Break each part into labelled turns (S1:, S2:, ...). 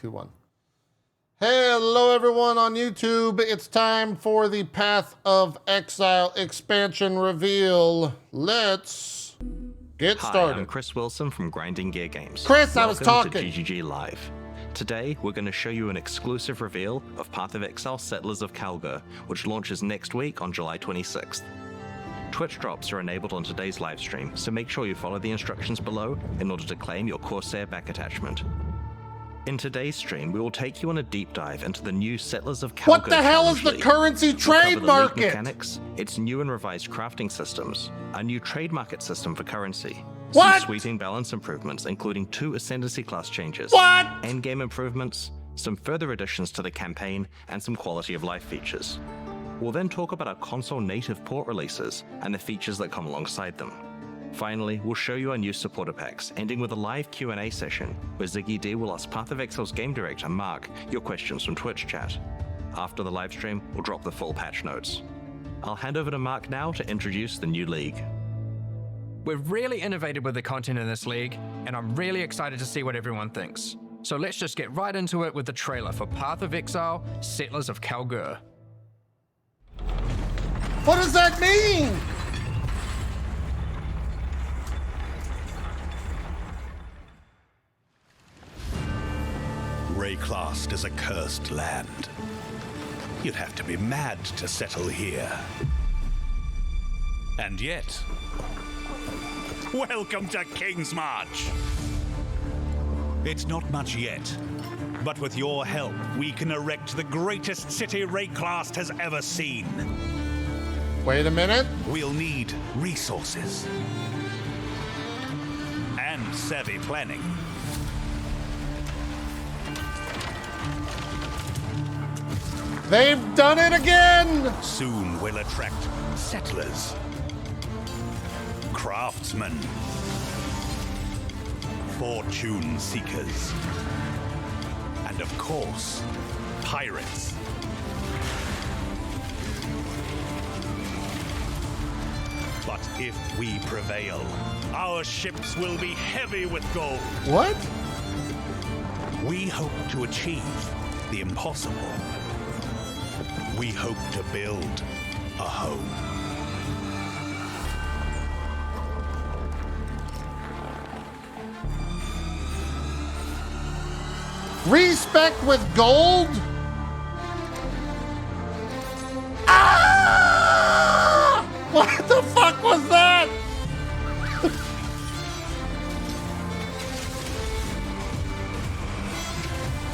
S1: 2-1. Hello everyone on YouTube. It's time for the Path of Exile expansion reveal. Let's get started.
S2: Hi, I'm Chris Wilson from Grinding Gear Games.
S1: Chris, I was
S2: Welcome
S1: talking.
S2: to GGG Live. Today, we're going to show you an exclusive reveal of Path of Exile Settlers of Kalguur, which launches next week on July 26th. Twitch drops are enabled on today's live stream, so make sure you follow the instructions below in order to claim your Corsair back attachment. In today's stream, we will take you on a deep dive into the new Settlers of Kalguur.
S1: What the hell is
S2: Challenge
S1: the
S2: League.
S1: currency
S2: We'll
S1: trade
S2: cover the league
S1: market?
S2: mechanics, its new and revised crafting systems, a new trade market system for currency,
S1: What?
S2: some sweeping balance improvements, including 2 Ascendancy class changes,
S1: What?
S2: endgame improvements, some further additions to the campaign, and some quality of life features. We'll then talk about our console native port releases and the features that come alongside them. Finally, we'll show you our new supporter packs, ending with a live Q&A session where Ziggy D will ask Path of Exile's game director, Mark, your questions from Twitch chat. After the live stream, we'll drop the full patch notes. I'll hand over to Mark now to introduce the new league.
S3: We've really innovated with the content in this league, and I'm really excited to see what everyone thinks. So let's just get right into it with the trailer for Path of Exile, Settlers of Kalguur.
S1: What does that mean?
S4: Rayclast is a cursed land. You'd have to be mad to settle here. And yet, welcome to Kingsmarch! It's not much yet, but with your help, we can erect the greatest city Rayclast has ever seen.
S1: Wait a minute.
S4: We'll need resources and savvy planning.
S1: They've done it again.
S4: Soon we'll attract settlers, craftsmen, fortune seekers, and of course, pirates. But if we prevail, our ships will be heavy with gold.
S1: What?
S4: We hope to achieve the impossible. We hope to build a home.
S1: Respect with gold? Ah! What the fuck was that?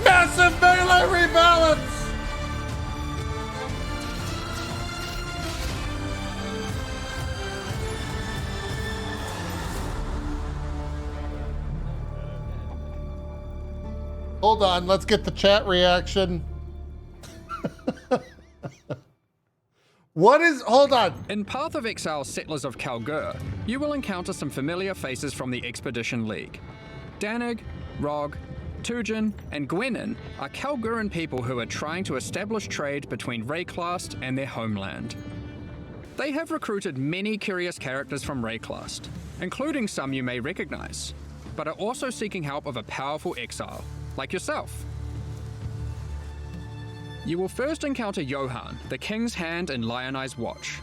S1: Massive melee rebalance! Hold on, let's get the chat reaction. What is, hold on.
S3: In Path of Exile, Settlers of Kalguur, you will encounter some familiar faces from the Expedition League. Danig, Rog, Tujin, and Gwenin are Kalguuran people who are trying to establish trade between Rayclast and their homeland. They have recruited many curious characters from Rayclast, including some you may recognize, but are also seeking help of a powerful exile, like yourself. You will first encounter Johan, the King's Hand in Lionized Watch.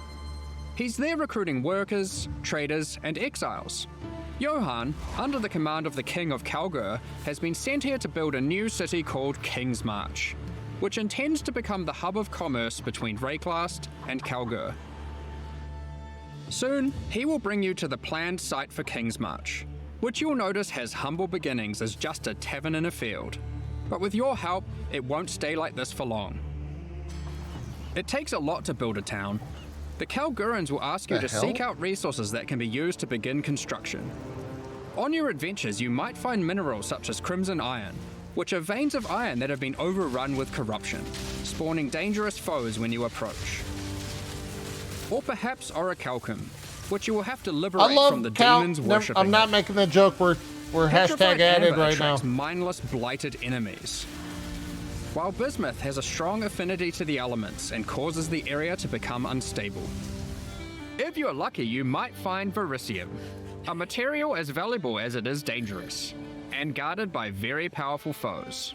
S3: He's there recruiting workers, traders, and exiles. Johan, under the command of the King of Kalguur, has been sent here to build a new city called Kingsmarch, which intends to become the hub of commerce between Rayclast and Kalguur. Soon, he will bring you to the planned site for Kingsmarch, which you'll notice has humble beginnings as just a tavern in a field. But with your help, it won't stay like this for long. It takes a lot to build a town. The Kalguurans will ask you to seek out resources that can be used to begin construction. On your adventures, you might find minerals such as crimson iron, which are veins of iron that have been overrun with corruption, spawning dangerous foes when you approach. Or perhaps orichalcum, which you will have to liberate from the demons worshipping.
S1: I'm not making the joke. We're hashtag added right now.
S3: Mindless, blighted enemies. While bismuth has a strong affinity to the elements and causes the area to become unstable. If you're lucky, you might find vericium, a material as valuable as it is dangerous, and guarded by very powerful foes.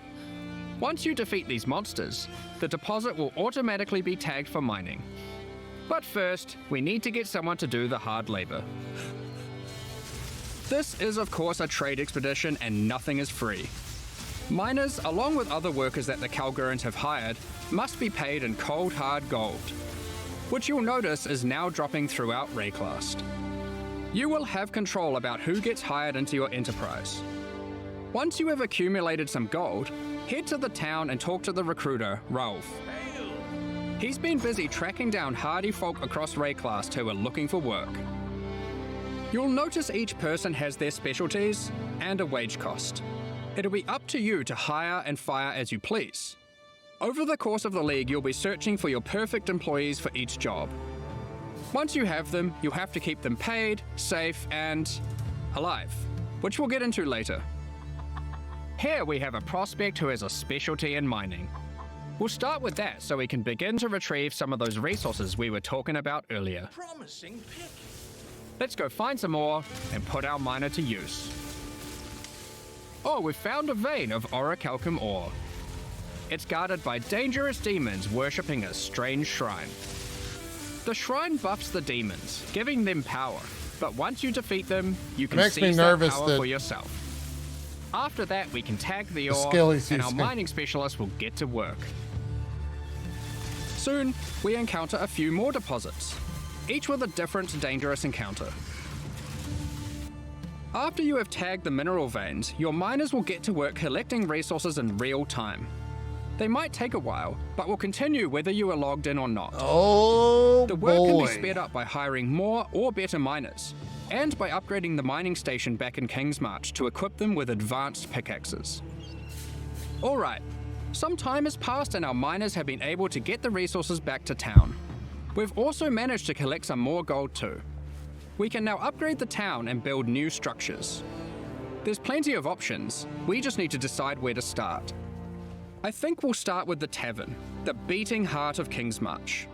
S3: Once you defeat these monsters, the deposit will automatically be tagged for mining. But first, we need to get someone to do the hard labor. This is of course a trade expedition and nothing is free. Miners, along with other workers that the Kalguurans have hired, must be paid in cold hard gold, which you'll notice is now dropping throughout Rayclast. You will have control about who gets hired into your enterprise. Once you have accumulated some gold, head to the town and talk to the recruiter, Rolf. He's been busy tracking down hardy folk across Rayclast who are looking for work. You'll notice each person has their specialties and a wage cost. It'll be up to you to hire and fire as you please. Over the course of the League, you'll be searching for your perfect employees for each job. Once you have them, you'll have to keep them paid, safe, and alive, which we'll get into later. Here we have a prospect who has a specialty in mining. We'll start with that so we can begin to retrieve some of those resources we were talking about earlier.
S5: Promising pick.
S3: Let's go find some more and put our miner to use. Oh, we've found a vein of orichalcum ore. It's guarded by dangerous demons worshipping a strange shrine. The shrine buffs the demons, giving them power, but once you defeat them, you can seize that power for yourself. After that, we can tag the ore, and our mining specialist will get to work. Soon, we encounter a few more deposits, each with a different dangerous encounter. After you have tagged the mineral veins, your miners will get to work collecting resources in real time. They might take a while, but will continue whether you are logged in or not.
S1: Oh,
S3: the work can be sped up by hiring more or better miners, and by upgrading the mining station back in Kingsmarch to equip them with advanced pickaxes. Alright, some time has passed and our miners have been able to get the resources back to town. We've also managed to collect some more gold too. We can now upgrade the town and build new structures. There's plenty of options, we just need to decide where to start. I think we'll start with the tavern, the beating heart of Kingsmarch.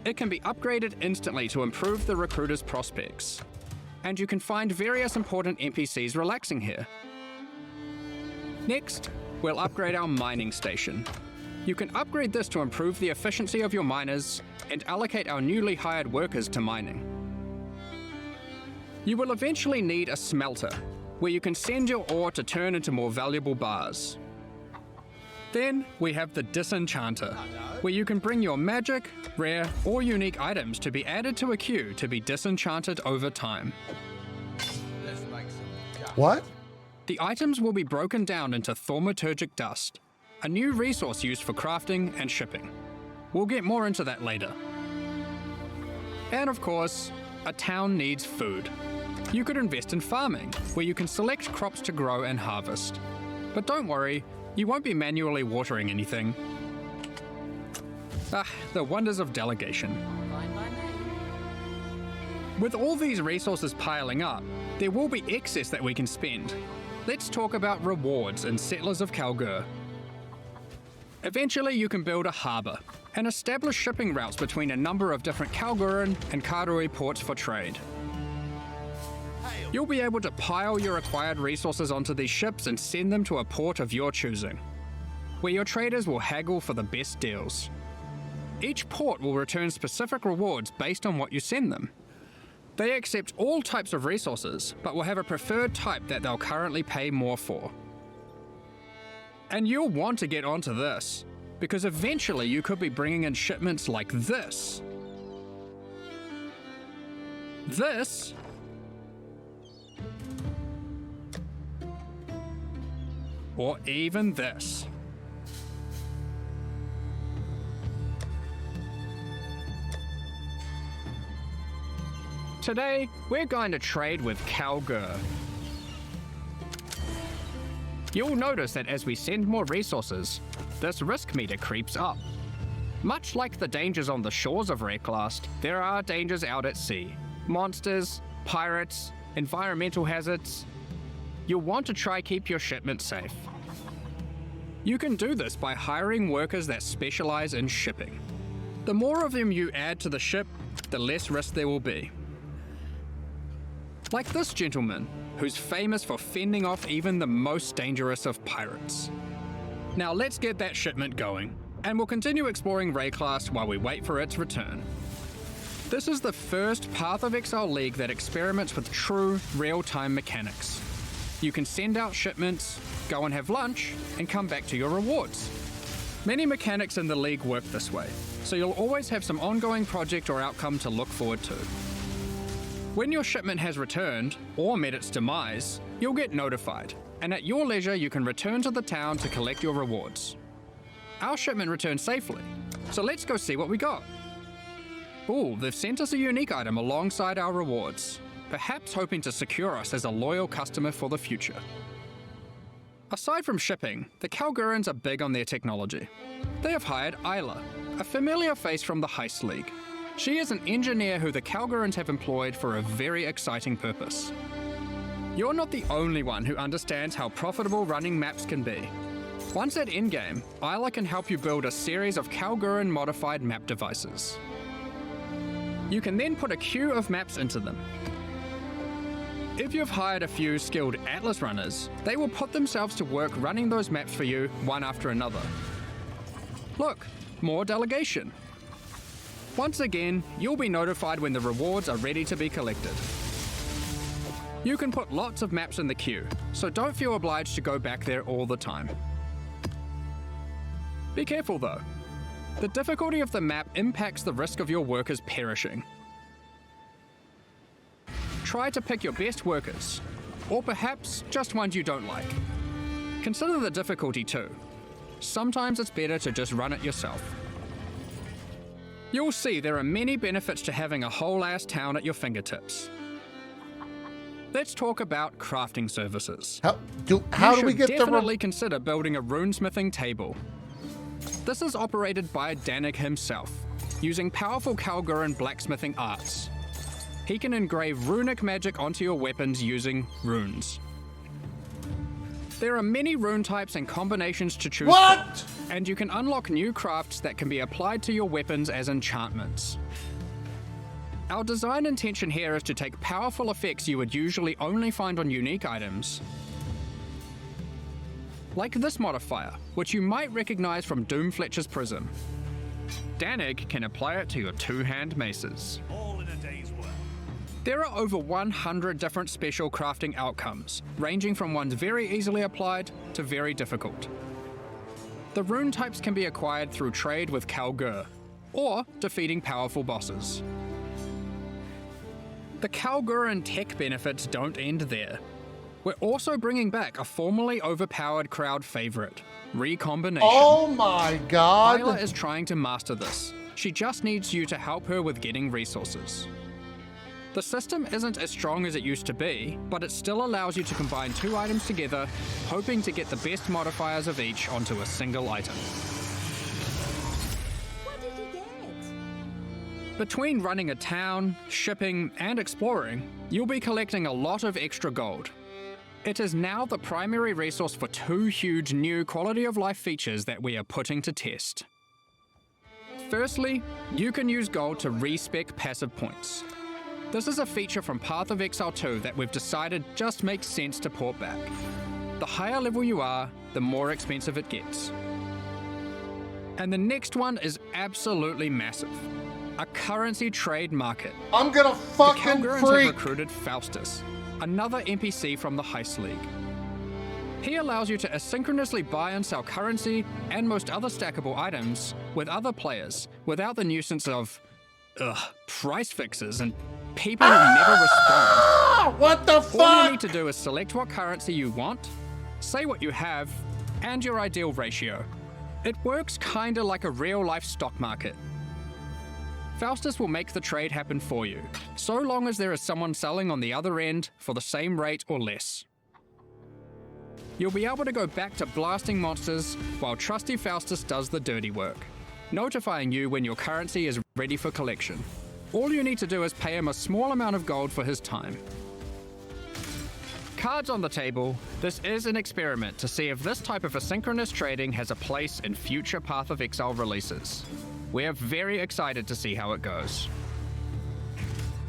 S3: It can be upgraded instantly to improve the recruiter's prospects. And you can find various important NPCs relaxing here. Next, we'll upgrade our mining station. You can upgrade this to improve the efficiency of your miners and allocate our newly hired workers to mining. You will eventually need a smelter, where you can send your ore to turn into more valuable bars. Then we have the Disenchanter, where you can bring your magic, rare, or unique items to be added to a queue to be disenchanted over time.
S1: What?
S3: The items will be broken down into thaumaturgic dust, a new resource used for crafting and shipping. We'll get more into that later. And of course, a town needs food. You could invest in farming, where you can select crops to grow and harvest. But don't worry, you won't be manually watering anything. The wonders of delegation. With all these resources piling up, there will be excess that we can spend. Let's talk about rewards in Settlers of Kalguur. Eventually you can build a harbour and establish shipping routes between a number of different Kalguuran and Karui ports for trade. You'll be able to pile your acquired resources onto these ships and send them to a port of your choosing, where your traders will haggle for the best deals. Each port will return specific rewards based on what you send them. They accept all types of resources, but will have a preferred type that they'll currently pay more for. And you'll want to get onto this, because eventually you could be bringing in shipments like this. This. Or even this. Today, we're going to trade with Kalguur. You'll notice that as we send more resources, this risk meter creeps up. Much like the dangers on the shores of Rayclast, there are dangers out at sea. Monsters, pirates, environmental hazards. You'll want to try keep your shipment safe. You can do this by hiring workers that specialize in shipping. The more of them you add to the ship, the less risk there will be. Like this gentleman, who's famous for fending off even the most dangerous of pirates. Now let's get that shipment going, and we'll continue exploring Rayclast while we wait for its return. This is the first Path of Exile League that experiments with true, real-time mechanics. You can send out shipments, go and have lunch, and come back to your rewards. Many mechanics in the League work this way, so you'll always have some ongoing project or outcome to look forward to. When your shipment has returned, or met its demise, you'll get notified, and at your leisure you can return to the town to collect your rewards. Our shipment returned safely, so let's go see what we got. Ooh, they've sent us a unique item alongside our rewards, perhaps hoping to secure us as a loyal customer for the future. Aside from shipping, the Kalguurans are big on their technology. They have hired Isla, a familiar face from the Heist League. She is an engineer who the Kalguurans have employed for a very exciting purpose. You're not the only one who understands how profitable running maps can be. Once at Endgame, Isla can help you build a series of Kalguuran modified map devices. You can then put a queue of maps into them. If you've hired a few skilled Atlas runners, they will put themselves to work running those maps for you one after another. Look, more delegation. Once again, you'll be notified when the rewards are ready to be collected. You can put lots of maps in the queue, so don't feel obliged to go back there all the time. Be careful though. The difficulty of the map impacts the risk of your workers perishing. Try to pick your best workers, or perhaps just ones you don't like. Consider the difficulty too. Sometimes it's better to just run it yourself. You'll see there are many benefits to having a whole-ass town at your fingertips. Let's talk about crafting services.
S1: How do we get
S3: You should definitely consider building a runesmithing table. This is operated by Danig himself, using powerful Kalguuran blacksmithing arts. He can engrave runic magic onto your weapons using runes. There are many rune types and combinations to choose from, and you can unlock new crafts that can be applied to your weapons as enchantments. Our design intention here is to take powerful effects you would usually only find on unique items, like this modifier, which you might recognize from Doomfletcher's Prism. Danig can apply it to your two-hand maces.
S4: All in a day's work.
S3: There are over 100 different special crafting outcomes, ranging from ones very easily applied to very difficult. The rune types can be acquired through trade with Kalguur, or defeating powerful bosses. The Kalguuran tech benefits don't end there. We're also bringing back a formerly overpowered crowd favorite, Recombination.
S1: Oh my god!
S3: Isla is trying to master this. She just needs you to help her with getting resources. The system isn't as strong as it used to be, but it still allows you to combine two items together, hoping to get the best modifiers of each onto a single item.
S5: What did you get?
S3: Between running a town, shipping, and exploring, you'll be collecting a lot of extra gold. It is now the primary resource for two huge new quality of life features that we are putting to test. Firstly, you can use gold to respec passive points. This is a feature from Path of Exile 2 that we've decided just makes sense to port back. The higher level you are, the more expensive it gets. And the next one is absolutely massive. A currency trade market.
S1: I'm gonna
S3: The
S1: fucking
S3: Kalguurans have
S1: freak!
S3: recruited Faustus, another NPC from the Heist League. He allows you to asynchronously buy and sell currency and most other stackable items with other players without the nuisance of price fixes and people who never respond.
S1: Ah, what the
S3: All you
S1: fuck?
S3: need to do is select what currency you want, say what you have, and your ideal ratio. It works kinda like a real-life stock market. Faustus will make the trade happen for you, so long as there is someone selling on the other end for the same rate or less. You'll be able to go back to blasting monsters while trusty Faustus does the dirty work, notifying you when your currency is ready for collection. All you need to do is pay him a small amount of gold for his time. Cards on the table, this is an experiment to see if this type of asynchronous trading has a place in future Path of Exile releases. We're very excited to see how it goes.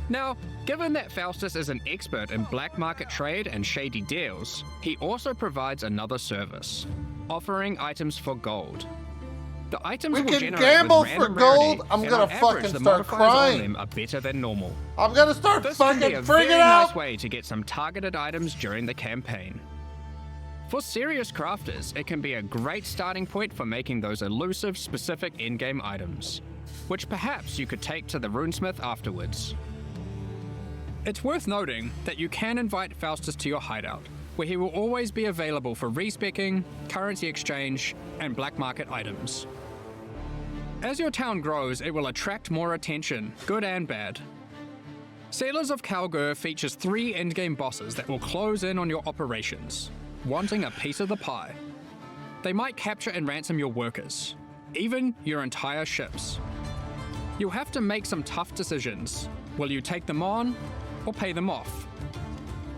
S3: Now, given that Faustus is an expert in black market trade and shady deals, he also provides another service. offering items for gold. The items
S1: We
S3: will
S1: can
S3: generate
S1: gamble
S3: with
S1: for
S3: random
S1: gold?
S3: rarity,
S1: I'm
S3: and
S1: gonna
S3: on average,
S1: fucking
S3: the
S1: start
S3: modifiers
S1: crying.
S3: on them are better than normal.
S1: I'm gonna start
S3: This can be
S1: fucking
S3: a
S1: freaking
S3: very
S1: out.
S3: nice way to get some targeted items during the campaign. For serious crafters, it can be a great starting point for making those elusive, specific in-game items, which perhaps you could take to the runesmith afterwards. It's worth noting that you can invite Faustus to your hideout, where he will always be available for respecking, currency exchange, and black market items. As your town grows, it will attract more attention, good and bad. Settlers of Kalguur features 3 endgame bosses that will close in on your operations, wanting a piece of the pie. They might capture and ransom your workers, even your entire ships. You'll have to make some tough decisions. Will you take them on, or pay them off?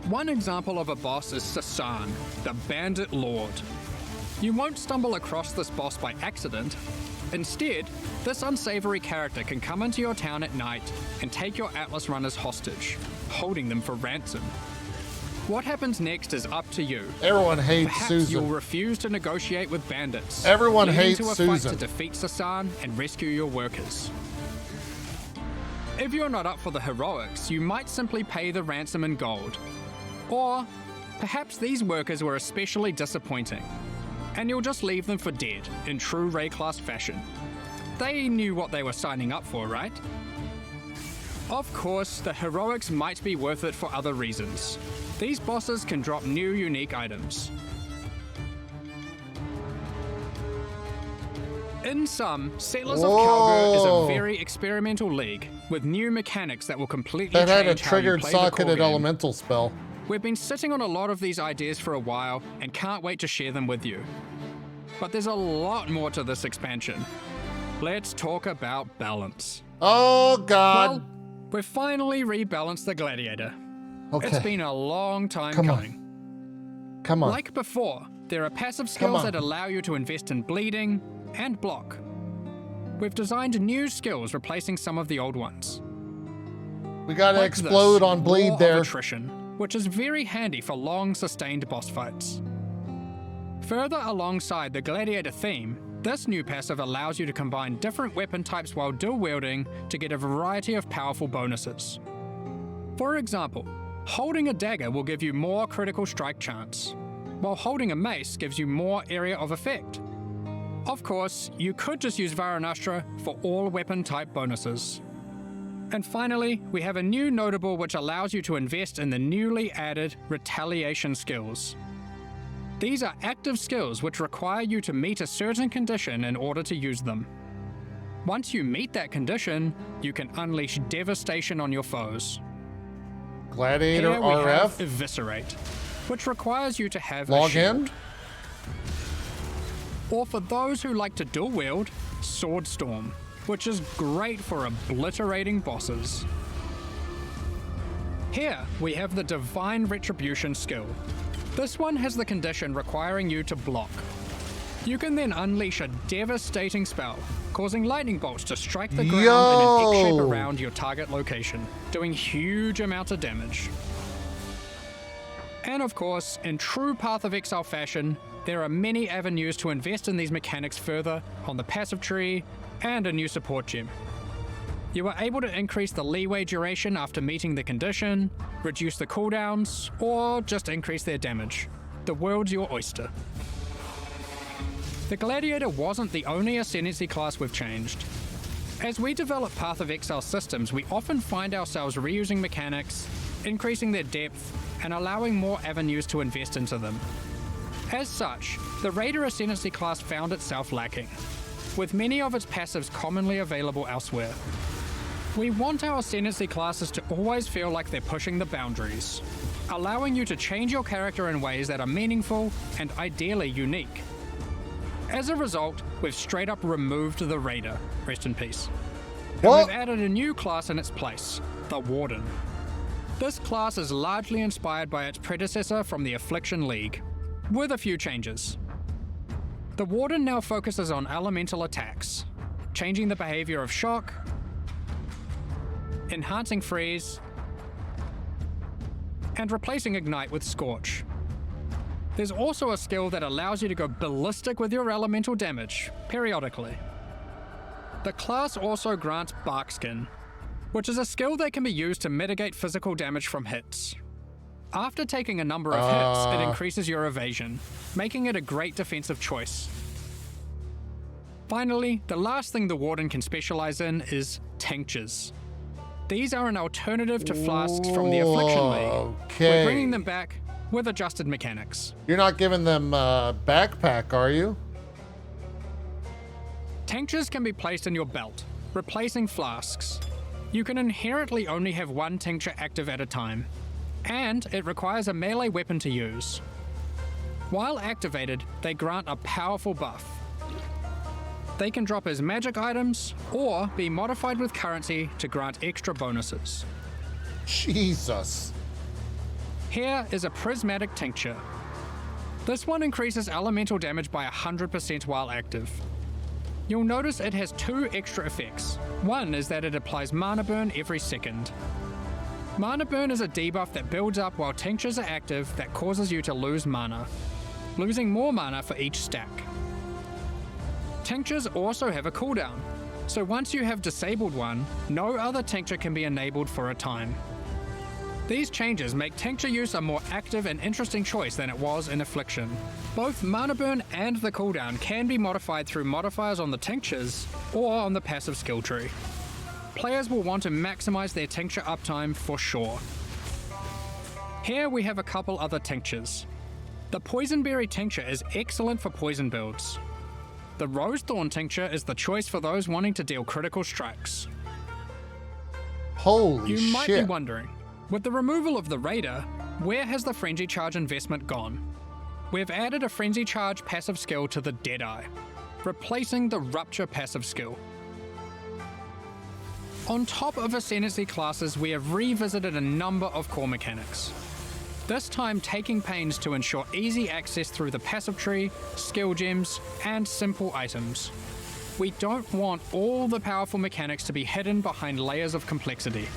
S3: One example of a boss is Sasan, the Bandit Lord. You won't stumble across this boss by accident. Instead, this unsavory character can come into your town at night and take your Atlas runners hostage, holding them for ransom. What happens next is up to you.
S1: Everyone hates
S3: Perhaps
S1: Susan.
S3: you'll refuse to negotiate with bandits.
S1: Everyone
S3: leading
S1: hates
S3: to a
S1: Susan.
S3: fight to defeat Sasan and rescue your workers. If you're not up for the heroics, you might simply pay the ransom in gold. Or perhaps these workers were especially disappointing, and you'll just leave them for dead in true Ray class fashion. They knew what they were signing up for, right? Of course, the heroics might be worth it for other reasons. These bosses can drop new unique items. In sum, Settlers of Kalguur is
S1: Whoa.
S3: a very experimental league with new mechanics that will completely
S1: That had a
S3: change how you
S1: triggered
S3: play the core
S1: socketed
S3: game.
S1: elemental spell.
S3: We've been sitting on a lot of these ideas for a while and can't wait to share them with you. But there's a lot more to this expansion. Let's talk about balance.
S1: Oh god.
S3: Well, we've finally rebalanced the Gladiator.
S1: Okay.
S3: It's been a long time
S1: Come on.
S3: coming.
S1: Come on.
S3: Like before, there are passive skills
S1: on.
S3: that allow you to invest in bleeding and block. We've designed new skills replacing some of the old ones.
S1: We gotta
S3: Like
S1: explode
S3: this,
S1: on bleed
S3: War of
S1: there.
S3: Attrition, which is very handy for long, sustained boss fights. Further alongside the Gladiator theme, this new passive allows you to combine different weapon types while dual wielding to get a variety of powerful bonuses. For example, holding a dagger will give you more critical strike chance, while holding a mace gives you more area of effect. Of course, you could just use Varanastra for all weapon type bonuses. And finally, we have a new notable which allows you to invest in the newly added retaliation skills. These are active skills which require you to meet a certain condition in order to use them. Once you meet that condition, you can unleash devastation on your foes.
S1: Gladiator
S3: Here we have
S1: RF.
S3: Eviscerate, which requires you to have a
S1: Log
S3: shield.
S1: in.
S3: Or for those who like to dual wield, Sword Storm, which is great for obliterating bosses. Here we have the Divine Retribution skill. This one has the condition requiring you to block. You can then unleash a devastating spell, causing lightning bolts to strike the ground in an X shape
S1: Yo!
S3: around your target location, doing huge amounts of damage. And of course, in true Path of Exile fashion, there are many avenues to invest in these mechanics further on the passive tree and a new support gem. You are able to increase the leeway duration after meeting the condition, reduce the cooldowns, or just increase their damage. The world's your oyster. The Gladiator wasn't the only ascendancy class we've changed. As we develop Path of Exile systems, we often find ourselves reusing mechanics, increasing their depth, and allowing more avenues to invest into them. As such, the Raider Ascendancy class found itself lacking, with many of its passives commonly available elsewhere. We want our Ascendancy classes to always feel like they're pushing the boundaries, allowing you to change your character in ways that are meaningful and ideally unique. As a result, we've straight up removed the Raider, rest in peace. And
S1: What?
S3: we've added a new class in its place, the Warden. This class is largely inspired by its predecessor from the Affliction League, with a few changes. The Warden now focuses on elemental attacks, changing the behavior of shock, enhancing freeze, and replacing ignite with scorch. There's also a skill that allows you to go ballistic with your elemental damage, periodically. The class also grants Barkskin, which is a skill that can be used to mitigate physical damage from hits. After taking a number of hits, it increases your evasion, making it a great defensive choice. Finally, the last thing the Warden can specialize in is Tinctures. These are an alternative to flasks from the Affliction League.
S1: Okay.
S3: We're bringing them back with adjusted mechanics.
S1: You're not giving them a backpack, are you?
S3: Tinctures can be placed in your belt, replacing flasks. You can inherently only have one tincture active at a time, and it requires a melee weapon to use. While activated, they grant a powerful buff. They can drop as magic items, or be modified with currency to grant extra bonuses.
S1: Jesus.
S3: Here is a prismatic tincture. This one increases elemental damage by 100% while active. You'll notice it has two extra effects. One is that it applies mana burn every second. Mana burn is a debuff that builds up while tinctures are active that causes you to lose mana, losing more mana for each stack. Tinctures also have a cooldown, so once you have disabled one, no other tincture can be enabled for a time. These changes make tincture use a more active and interesting choice than it was in Affliction. Both mana burn and the cooldown can be modified through modifiers on the tinctures or on the passive skill tree. Players will want to maximize their tincture uptime for sure. Here we have a couple other tinctures. The Poisonberry tincture is excellent for poison builds. The Rosethorn tincture is the choice for those wanting to deal critical strikes.
S1: Holy shit.
S3: You might be wondering, with the removal of the Raider, where has the Frenzy Charge investment gone? We've added a Frenzy Charge passive skill to the Deadeye, replacing the Rupture passive skill. On top of Ascendancy classes, we have revisited a number of core mechanics. This time taking pains to ensure easy access through the passive tree, skill gems, and simple items. We don't want all the powerful mechanics to be hidden behind layers of complexity.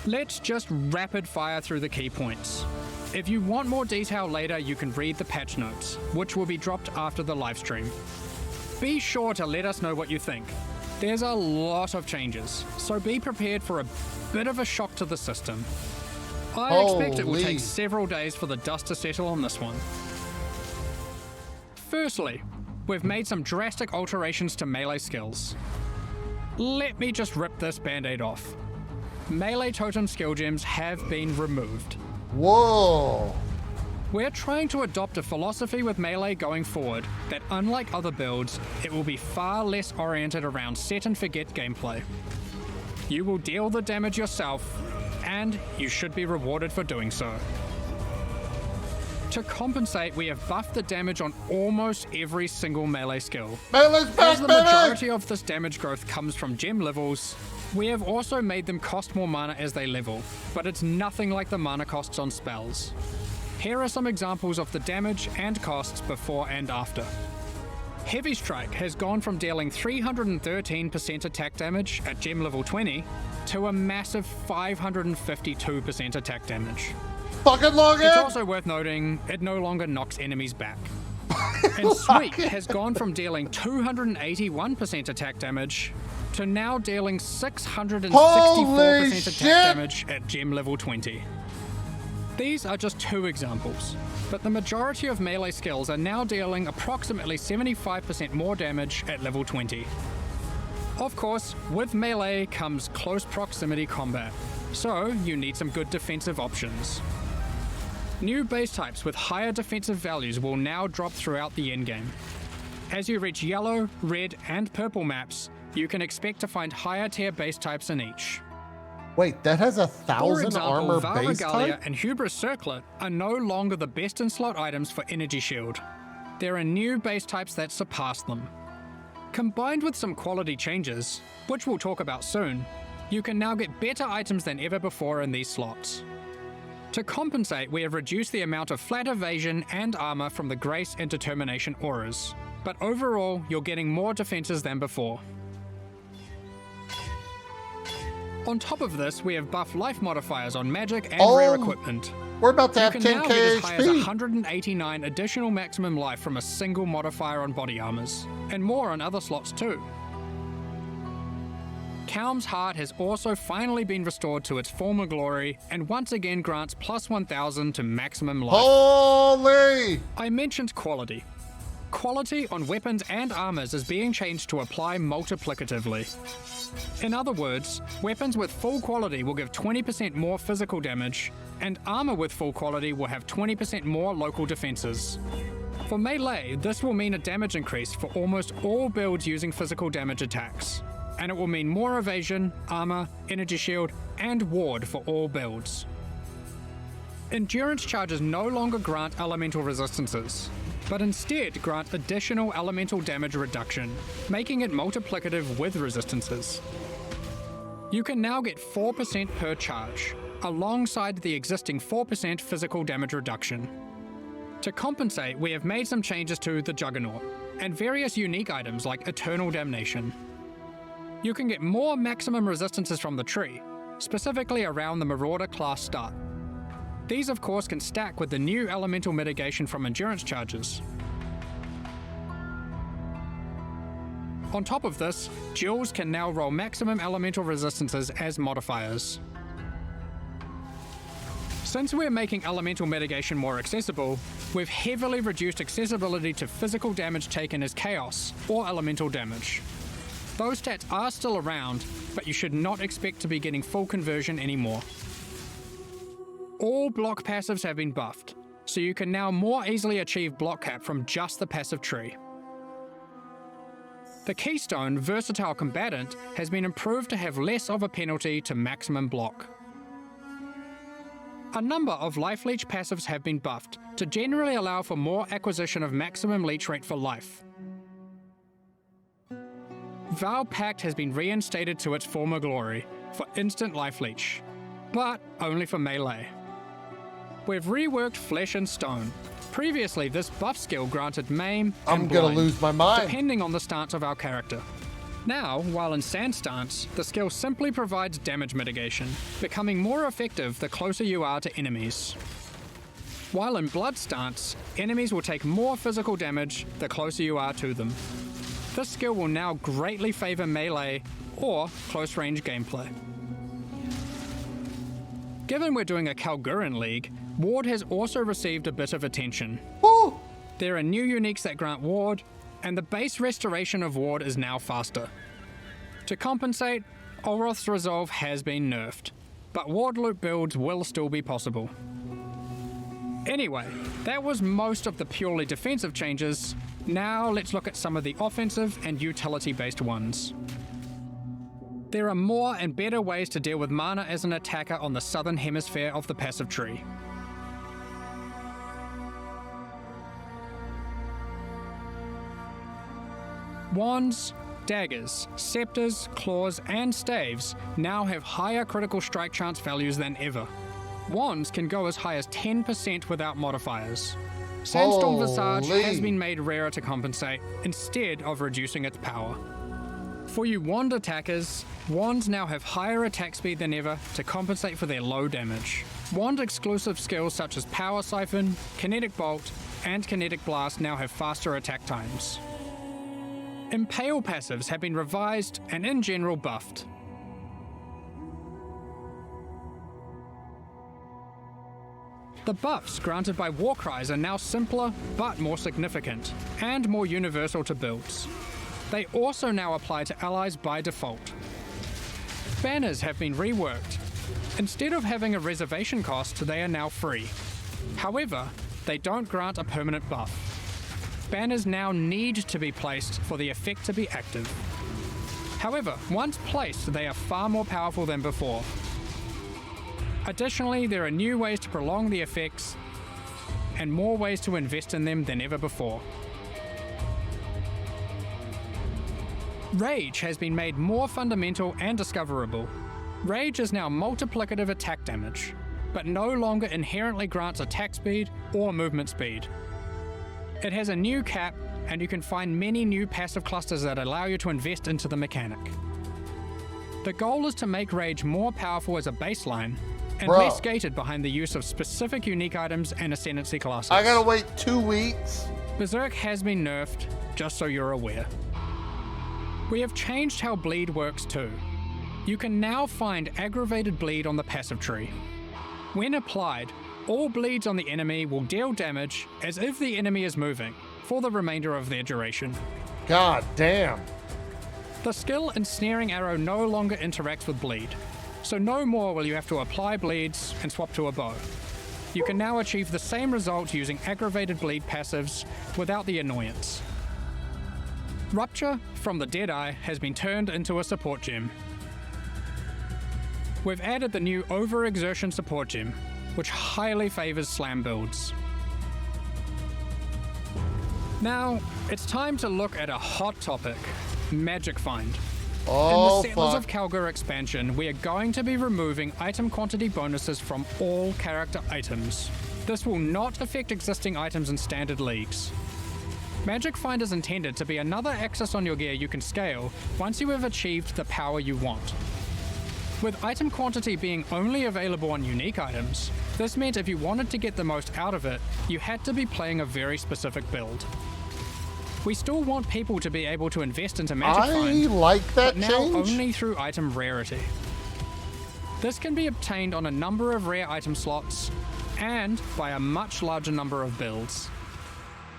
S3: Let's just rapid fire through the key points. If you want more detail later, you can read the patch notes, which will be dropped after the livestream. Be sure to let us know what you think. There's a lot of changes, so be prepared for a bit of a shock to the system. I expect it will take several days for the dust to settle on this one. Firstly, we've made some drastic alterations to melee skills. Let me just rip this band-aid off. Melee totem skill gems have been removed.
S1: Whoa.
S3: We're trying to adopt a philosophy with melee going forward that, unlike other builds, it will be far less oriented around set and forget gameplay. You will deal the damage yourself, and you should be rewarded for doing so. To compensate, we have buffed the damage on almost every single melee skill.
S1: Melee's back,
S3: As the
S1: baby!
S3: majority of this damage growth comes from gem levels, we have also made them cost more mana as they level, but it's nothing like the mana costs on spells. Here are some examples of the damage and costs before and after. Heavy Strike has gone from dealing 313% attack damage at gem level 20 to a massive 552% attack damage.
S1: Fucking log in!
S3: It's also worth noting, it no longer knocks enemies back. And Sweep has gone from dealing 281% attack damage to now dealing 664% attack damage at gem level 20. These are just two examples, but the majority of melee skills are now dealing approximately 75% more damage at level 20. Of course, with melee comes close proximity combat, so you need some good defensive options. New base types with higher defensive values will now drop throughout the endgame. As you reach yellow, red, and purple maps, you can expect to find higher tier base types in each.
S1: Wait, that has 1,000
S3: For example,
S1: armor
S3: Val
S1: base
S3: Regalia
S1: type?
S3: and Hubris Circlet are no longer the best in slot items for Energy Shield. There are new base types that surpass them. Combined with some quality changes, which we'll talk about soon, you can now get better items than ever before in these slots. To compensate, we have reduced the amount of flat evasion and armor from the Grace and Determination auras, but overall, you're getting more defenses than before. On top of this, we have buff life modifiers on magic and
S1: Oh,
S3: rare equipment.
S1: We're about to
S3: You
S1: have
S3: can
S1: 10k
S3: now get as high as
S1: HP.
S3: 189 additional maximum life from a single modifier on body armors, and more on other slots too. Kalm's Heart has also finally been restored to its former glory, and once again grants plus 1000 to maximum life.
S1: Holy!
S3: I mentioned quality. Quality on weapons and armors is being changed to apply multiplicatively. In other words, weapons with full quality will give 20% more physical damage, and armor with full quality will have 20% more local defenses. For melee, this will mean a damage increase for almost all builds using physical damage attacks, and it will mean more evasion, armor, energy shield, and ward for all builds. Endurance charges no longer grant elemental resistances, but instead grant additional elemental damage reduction, making it multiplicative with resistances. You can now get 4% per charge, alongside the existing 4% physical damage reduction. To compensate, we have made some changes to the Juggernaut, and various unique items like Eternal Damnation. You can get more maximum resistances from the tree, specifically around the Marauder class start. These of course can stack with the new elemental mitigation from endurance charges. On top of this, duels can now roll maximum elemental resistances as modifiers. Since we're making elemental mitigation more accessible, we've heavily reduced accessibility to physical damage taken as chaos or elemental damage. Those stats are still around, but you should not expect to be getting full conversion anymore. All block passives have been buffed, so you can now more easily achieve block cap from just the passive tree. The Keystone Versatile Combatant has been improved to have less of a penalty to maximum block. A number of Life Leech passives have been buffed to generally allow for more acquisition of maximum leech rate for life. Vow Pact has been reinstated to its former glory for instant Life Leech, but only for melee. We've reworked Flesh and Stone. Previously, this buff skill granted Maim and
S1: I'm gonna
S3: Blind,
S1: lose my mind.
S3: depending on the stance of our character. Now, while in Sand stance, the skill simply provides damage mitigation, becoming more effective the closer you are to enemies. While in Blood stance, enemies will take more physical damage the closer you are to them. This skill will now greatly favor melee or close range gameplay. Given we're doing a Kalguuran League, Ward has also received a bit of attention.
S1: Woo!
S3: There are new uniques that grant Ward, and the base restoration of Ward is now faster. To compensate, Olroth's Resolve has been nerfed, but Ward loop builds will still be possible. Anyway, that was most of the purely defensive changes. Now let's look at some of the offensive and utility-based ones. There are more and better ways to deal with mana as an attacker on the southern hemisphere of the passive tree. Wands, daggers, scepters, claws, and staves now have higher critical strike chance values than ever. Wands can go as high as 10% without modifiers. Sandstorm Visage
S1: Holy.
S3: has been made rarer to compensate, instead of reducing its power. For you wand attackers, wands now have higher attack speed than ever to compensate for their low damage. Wand exclusive skills such as Power Siphon, Kinetic Bolt, and Kinetic Blast now have faster attack times. Impale passives have been revised and in general buffed. The buffs granted by Warcries are now simpler but more significant, and more universal to builds. They also now apply to allies by default. Banners have been reworked. Instead of having a reservation cost, they are now free. However, they don't grant a permanent buff. Banners now need to be placed for the effect to be active. However, once placed, they are far more powerful than before. Additionally, there are new ways to prolong the effects, and more ways to invest in them than ever before. Rage has been made more fundamental and discoverable. Rage is now multiplicative attack damage, but no longer inherently grants attack speed or movement speed. It has a new cap, and you can find many new passive clusters that allow you to invest into the mechanic. The goal is to make Rage more powerful as a baseline, and
S1: Bro.
S3: less gated behind the use of specific unique items and ascendancy classes.
S1: I gotta wait 2 weeks.
S3: Berserk has been nerfed, just so you're aware. We have changed how bleed works too. You can now find aggravated bleed on the passive tree. When applied, all bleeds on the enemy will deal damage as if the enemy is moving, for the remainder of their duration.
S1: God damn.
S3: The skill Ensnaring Arrow no longer interacts with bleed, so no more will you have to apply bleeds and swap to a bow. You can now achieve the same result using aggravated bleed passives without the annoyance. Rupture from the Deadeye has been turned into a support gem. We've added the new Overexertion support gem, which highly favors slam builds. Now, it's time to look at a hot topic, Magic Find.
S1: Oh,
S3: In the Settlers
S1: fuck.
S3: of Kalguur expansion, we are going to be removing item quantity bonuses from all character items. This will not affect existing items in standard leagues. Magic Find is intended to be another axis on your gear you can scale once you have achieved the power you want. With item quantity being only available on unique items, this meant if you wanted to get the most out of it, you had to be playing a very specific build. We still want people to be able to invest into Magic
S1: I
S3: Find,
S1: like that
S3: but now
S1: change.
S3: only through item rarity. This can be obtained on a number of rare item slots, and by a much larger number of builds.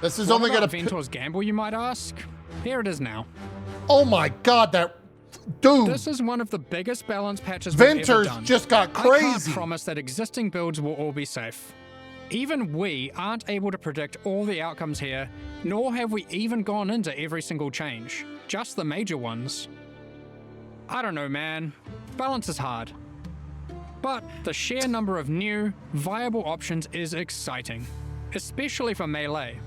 S1: This is
S3: What
S1: only
S3: about
S1: gonna.
S3: Ventor's Gamble, you might ask? Here it is now.
S1: Oh my god, that dude.
S3: This is one of the biggest balance patches we've ever
S1: Ventor's
S3: done.
S1: just got
S3: I can't
S1: crazy.
S3: promise that existing builds will all be safe. Even we aren't able to predict all the outcomes here, nor have we even gone into every single change, just the major ones. I don't know, man. Balance is hard. But the sheer number of new, viable options is exciting, especially for melee.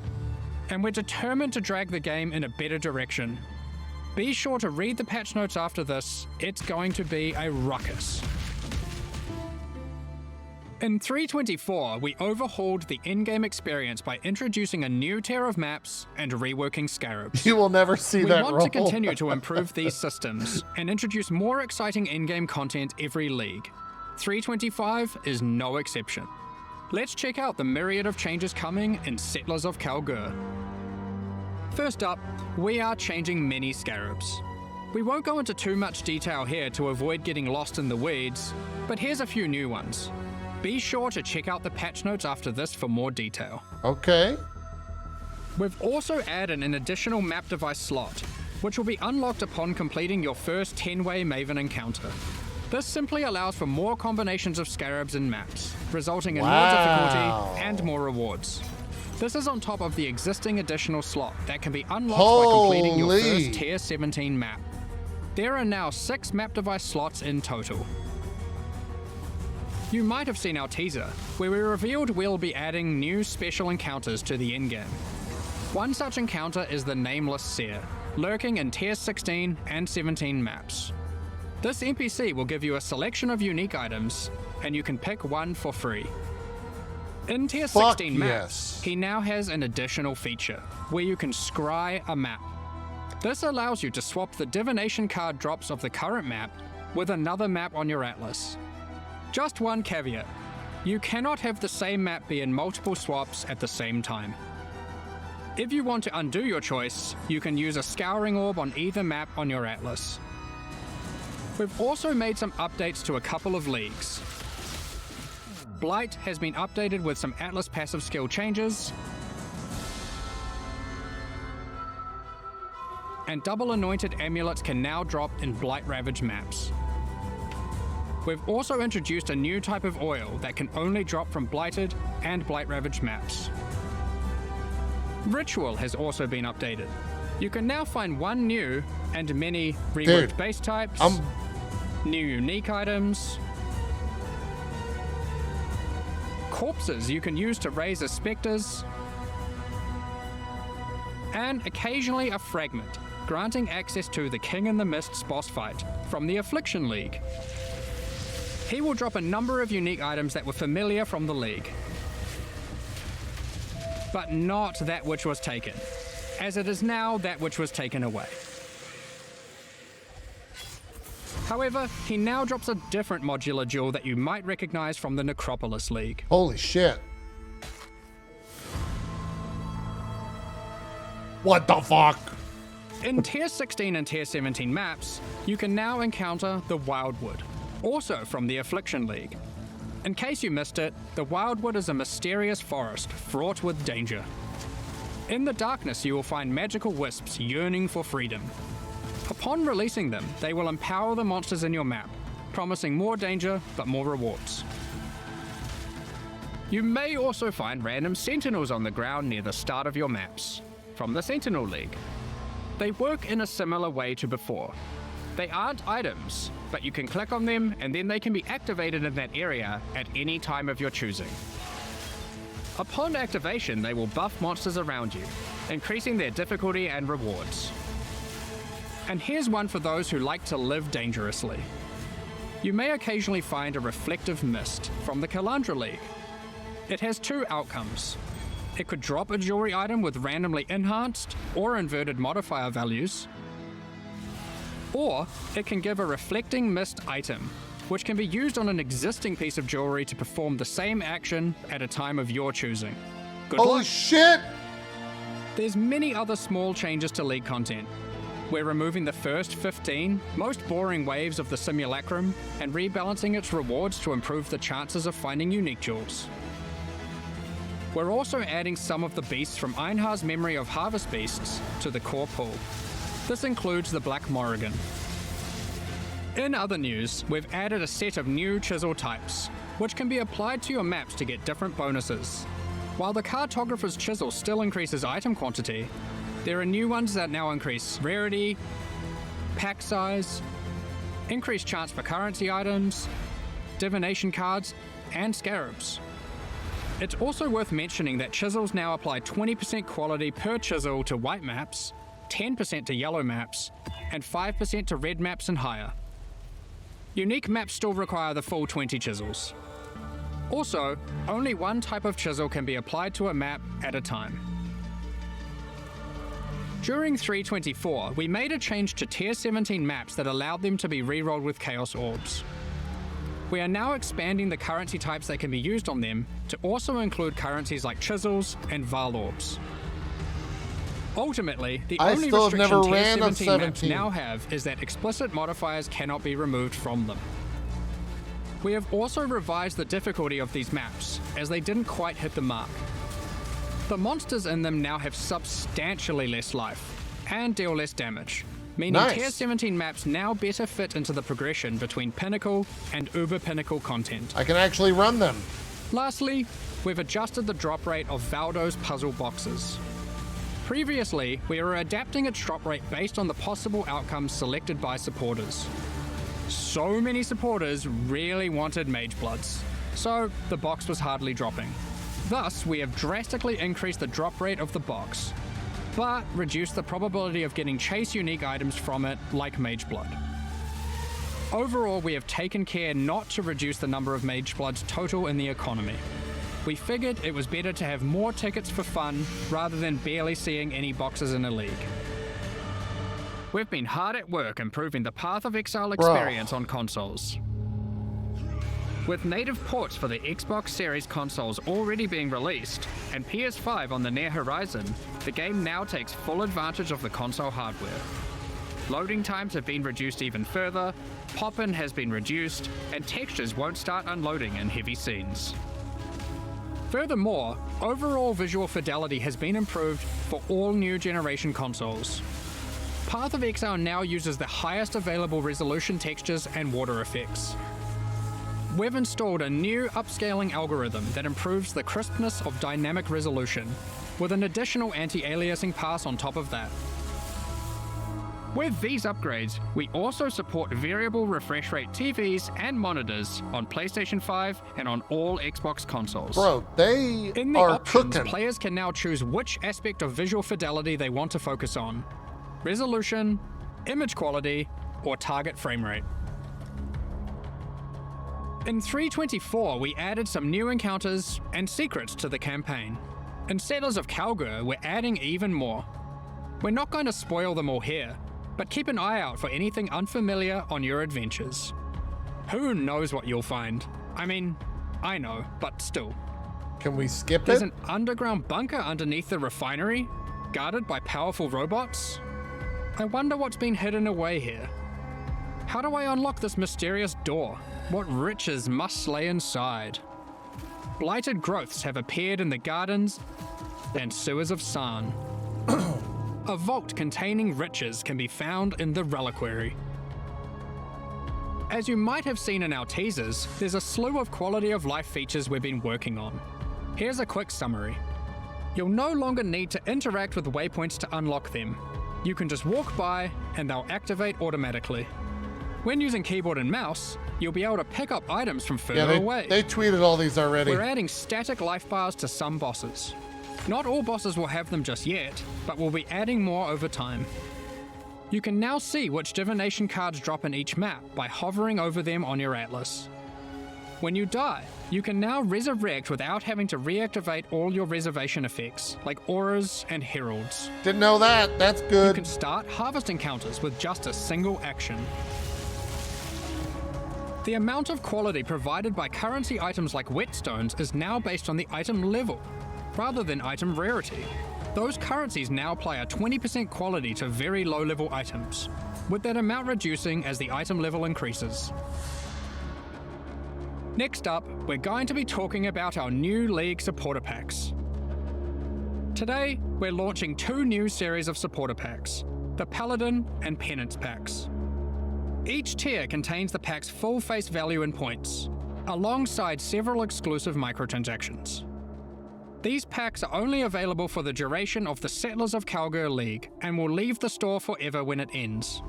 S3: And we're determined to drag the game in a better direction. Be sure to read the patch notes after this, it's going to be a ruckus. In 3.24, we overhauled the in-game experience by introducing a new tier of maps and reworking scarabs.
S1: You will never see
S3: We
S1: that
S3: want
S1: roll.
S3: to continue to improve these systems and introduce more exciting in-game content every league. 3.25 is no exception. Let's check out the myriad of changes coming in Settlers of Kalguur. First up, we are changing many scarabs. We won't go into too much detail here to avoid getting lost in the weeds, but here's a few new ones. Be sure to check out the patch notes after this for more detail.
S1: Okay.
S3: We've also added an additional map device slot, which will be unlocked upon completing your first 10-way Maven encounter. This simply allows for more combinations of scarabs in maps, resulting in more difficulty and more rewards. This is on top of the existing additional slot that can be unlocked by completing your
S1: Holy.
S3: first Tier 17 map. There are now 6 map device slots in total. You might have seen our teaser, where we revealed we'll be adding new special encounters to the endgame. One such encounter is the Nameless Seer, lurking in Tier 16 and 17 maps. This NPC will give you a selection of unique items, and you can pick one for free. In Tier
S1: Fuck
S3: 16 maps,
S1: yes.
S3: he now has an additional feature, where you can scry a map. This allows you to swap the divination card drops of the current map with another map on your atlas. Just one caveat, you cannot have the same map be in multiple swaps at the same time. If you want to undo your choice, you can use a scouring orb on either map on your atlas. We've also made some updates to a couple of leagues. Blight has been updated with some atlas passive skill changes, and double anointed amulets can now drop in Blight Ravage maps. We've also introduced a new type of oil that can only drop from Blighted and Blight Ravage maps. Ritual has also been updated. You can now find one new and many reworked
S1: Dude,
S3: base types,
S1: I'm-
S3: new unique items, corpses you can use to raise as specters, and occasionally a fragment, granting access to the King in the Mists boss fight from the Affliction League. He will drop a number of unique items that were familiar from the league, but not that which was taken, as it is now that which was taken away. However, he now drops a different modular jewel that you might recognize from the Necropolis League.
S1: Holy shit. What the fuck?
S3: In Tier 16 and Tier 17 maps, you can now encounter the Wildwood, also from the Affliction League. In case you missed it, the Wildwood is a mysterious forest fraught with danger. In the darkness, you will find magical wisps yearning for freedom. Upon releasing them, they will empower the monsters in your map, promising more danger but more rewards. You may also find random sentinels on the ground near the start of your maps, from the Sentinel League. They work in a similar way to before. They aren't items, but you can click on them and then they can be activated in that area at any time of your choosing. Upon activation, they will buff monsters around you, increasing their difficulty and rewards. And here's one for those who like to live dangerously. You may occasionally find a reflective mist from the Kalandra League. It has two outcomes. It could drop a jewelry item with randomly enhanced or inverted modifier values, or it can give a reflecting mist item, which can be used on an existing piece of jewelry to perform the same action at a time of your choosing. Good
S1: Holy
S3: luck!
S1: shit!
S3: There's many other small changes to League content. We're removing the first 15 most boring waves of the simulacrum and rebalancing its rewards to improve the chances of finding unique jewels. We're also adding some of the beasts from Einhar's Memory of Harvest Beasts to the core pool. This includes the Black Morrigan. In other news, we've added a set of new chisel types, which can be applied to your maps to get different bonuses. While the Cartographer's Chisel still increases item quantity, there are new ones that now increase rarity, pack size, increased chance for currency items, divination cards, and scarabs. It's also worth mentioning that chisels now apply 20% quality per chisel to white maps, 10% to yellow maps, and 5% to red maps and higher. Unique maps still require the full 20 chisels. Also, only one type of chisel can be applied to a map at a time. During 3.24, we made a change to Tier 17 maps that allowed them to be rerolled with Chaos Orbs. We are now expanding the currency types that can be used on them to also include currencies like chisels and Val Orbs. Ultimately, the
S1: I
S3: only
S1: still have
S3: restriction
S1: never
S3: Tier
S1: ran of
S3: 17 maps
S1: 17.
S3: now have is that explicit modifiers cannot be removed from them. We have also revised the difficulty of these maps, as they didn't quite hit the mark. The monsters in them now have substantially less life, and deal less damage, meaning
S1: Nice.
S3: Tier 17 maps now better fit into the progression between Pinnacle and Uber Pinnacle content.
S1: I can actually run them.
S3: Lastly, we've adjusted the drop rate of Valdo's puzzle boxes. Previously, we were adapting its drop rate based on the possible outcomes selected by supporters. So many supporters really wanted Mage Bloods, so the box was hardly dropping. Thus, we have drastically increased the drop rate of the box, but reduced the probability of getting chase unique items from it, like Mage Blood. Overall, we have taken care not to reduce the number of Mage Bloods total in the economy. We figured it was better to have more tickets for fun rather than barely seeing any boxes in a league. We've been hard at work improving the Path of Exile experience on consoles. With native ports for the Xbox Series consoles already being released, and PS5 on the near horizon, the game now takes full advantage of the console hardware. Loading times have been reduced even further, pop-in has been reduced, and textures won't start unloading in heavy scenes. Furthermore, overall visual fidelity has been improved for all new generation consoles. Path of Exile now uses the highest available resolution textures and water effects. We've installed a new upscaling algorithm that improves the crispness of dynamic resolution, with an additional anti-aliasing pass on top of that. With these upgrades, we also support variable refresh rate TVs and monitors on PlayStation 5 and on all Xbox consoles.
S1: Bro, they
S3: In the
S1: are
S3: options,
S1: cooking.
S3: players can now choose which aspect of visual fidelity they want to focus on: resolution, image quality, or target frame rate. In 3.24, we added some new encounters and secrets to the campaign. In Settlers of Kalguur, we're adding even more. We're not going to spoil them all here, but keep an eye out for anything unfamiliar on your adventures. Who knows what you'll find? I mean, I know, but still.
S1: Can we skip
S3: There's
S1: it?
S3: an underground bunker underneath the refinery, guarded by powerful robots. I wonder what's been hidden away here. How do I unlock this mysterious door? What riches must lay inside? Blighted growths have appeared in the gardens and sewers of San. A vault containing riches can be found in the reliquary. As you might have seen in our teasers, there's a slew of quality of life features we've been working on. Here's a quick summary. You'll no longer need to interact with waypoints to unlock them. You can just walk by and they'll activate automatically. When using keyboard and mouse, you'll be able to pick up items from further away.
S1: They tweeted all these already.
S3: We're adding static life bars to some bosses. Not all bosses will have them just yet, but we'll be adding more over time. You can now see which divination cards drop in each map by hovering over them on your atlas. When you die, you can now resurrect without having to reactivate all your reservation effects, like auras and heralds.
S1: Didn't know that. That's
S3: You
S1: good.
S3: can start harvest encounters with just a single action. The amount of quality provided by currency items like whetstones is now based on the item level, rather than item rarity. Those currencies now apply a 20% quality to very low level items, with that amount reducing as the item level increases. Next up, we're going to be talking about our new League supporter packs. Today, we're launching 2 new series of supporter packs, the Paladin and Penance packs. Each tier contains the pack's full face value in points, alongside several exclusive microtransactions. These packs are only available for the duration of the Settlers of Kalguur League and will leave the store forever when it ends.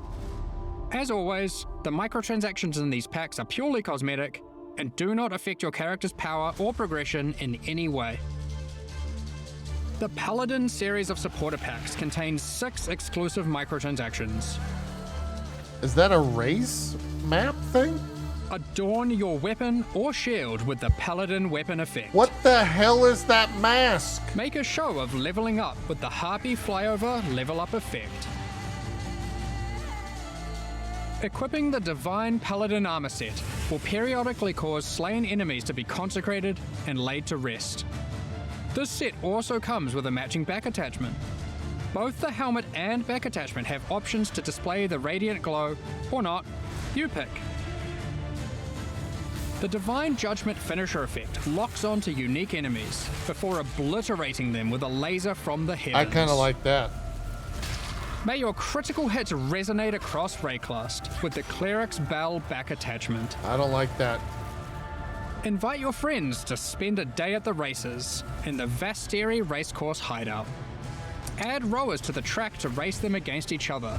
S3: As always, the microtransactions in these packs are purely cosmetic and do not affect your character's power or progression in any way. The Paladin series of supporter packs contains 6 exclusive microtransactions.
S1: Is that a race map thing?
S3: Adorn your weapon or shield with the Paladin weapon effect.
S1: What the hell is that mask?
S3: Make a show of leveling up with the Harpy Flyover level up effect. Equipping the Divine Paladin armor set will periodically cause slain enemies to be consecrated and laid to rest. This set also comes with a matching back attachment. Both the helmet and back attachment have options to display the radiant glow, or not, you pick. The Divine Judgment finisher effect locks onto unique enemies before obliterating them with a laser from the heavens.
S1: I kind of like that.
S3: May your critical hits resonate across Rayclast with the Cleric's Bell back attachment.
S1: I don't like that.
S3: Invite your friends to spend a day at the races in the Vasteri Racecourse hideout. Add rowers to the track to race them against each other.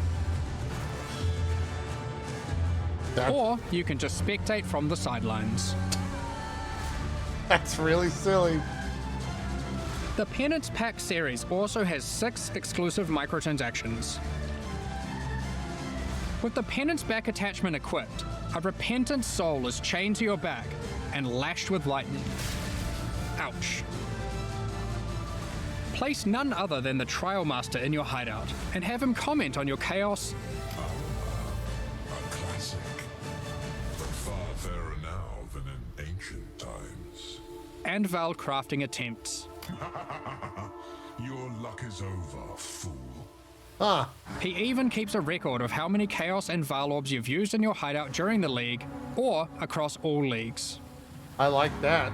S3: Or you can just spectate from the sidelines.
S1: That's really silly.
S3: The Penance Pack series also has 6 exclusive microtransactions. With the Penance back attachment equipped, a repentant soul is chained to your back and lashed with lightning. Ouch. Place none other than the Trial Master in your hideout and have him comment on your chaos.
S6: A classic, but far fairer now than in ancient times.
S3: And Val crafting attempts.
S6: Your luck is over, fool.
S1: Huh.
S3: He even keeps a record of how many Chaos and Val orbs you've used in your hideout during the league, or across all leagues.
S1: I like that.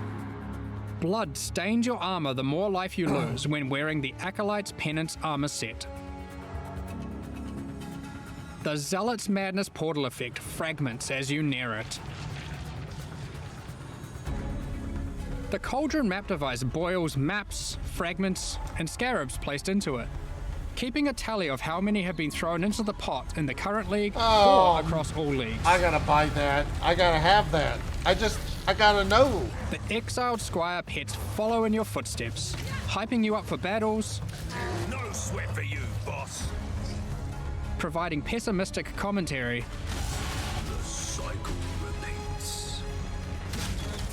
S3: Blood stains your armor the more life you lose when wearing the Acolyte's Penance armor set. The Zealot's Madness portal effect fragments as you near it. The Cauldron map device boils maps, fragments, and scarabs placed into it, keeping a tally of how many have been thrown into the pot in the current league or across all leagues.
S1: I gotta buy that. I gotta have that. I gotta know.
S3: The Exiled Squire pets follow in your footsteps, hyping you up for battles,
S4: No sweat for you, boss.
S3: providing pessimistic commentary,
S6: The cycle repeats.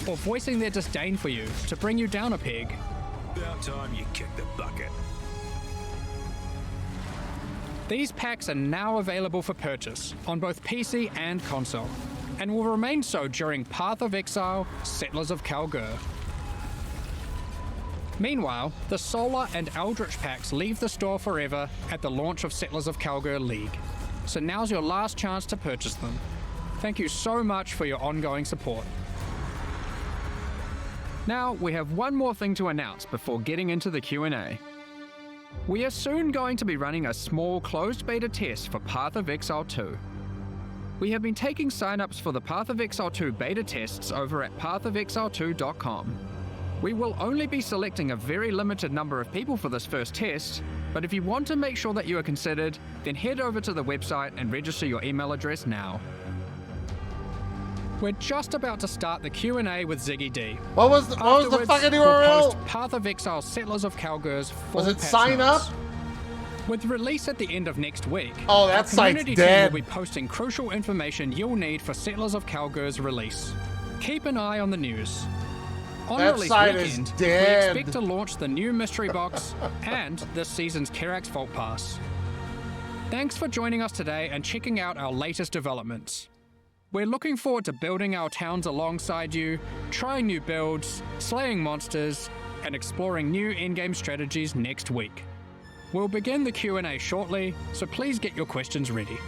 S3: or voicing their disdain for you to bring you down a peg.
S4: About time you kicked the bucket.
S3: These packs are now available for purchase on both PC and console, and will remain so during Path of Exile, Settlers of Kalguur. Meanwhile, the Solar and Eldritch packs leave the store forever at the launch of Settlers of Kalguur League, so now's your last chance to purchase them. Thank you so much for your ongoing support. Now, we have one more thing to announce before getting into the Q&A. We are soon going to be running a small closed beta test for Path of Exile 2. We have been taking signups for the Path of Exile 2 beta tests over at pathofexile2.com. We will only be selecting a very limited number of people for this first test, but if you want to make sure that you are considered, then head over to the website and register your email address now. We're just about to start the Q&A with Ziggy D.
S1: What was the fucking
S3: We'll
S1: URL?
S3: post Path of Exile Settlers of Kalguur's full
S1: Was it
S3: patch
S1: sign
S3: notes.
S1: up?
S3: With release at the end of next week,
S1: Oh, that
S3: our
S1: site's
S3: community team
S1: dead.
S3: will be posting crucial information you'll need for Settlers of Kalguur's release. Keep an eye on the news. On
S1: That
S3: release
S1: site is
S3: weekend,
S1: dead.
S3: we expect to launch the new mystery box and this season's Kerax Vault Pass. Thanks for joining us today and checking out our latest developments. We're looking forward to building our towns alongside you, trying new builds, slaying monsters, and exploring new endgame strategies next week. We'll begin the Q&A shortly, so please get your questions ready.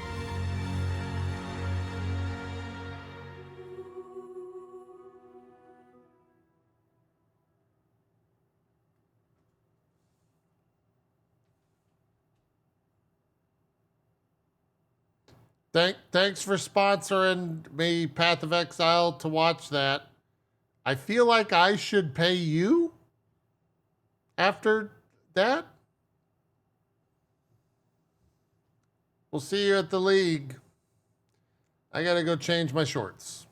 S1: Thanks for sponsoring me, Path of Exile, to watch that. I feel like I should pay you after that. We'll see you at the league. I gotta go change my shorts.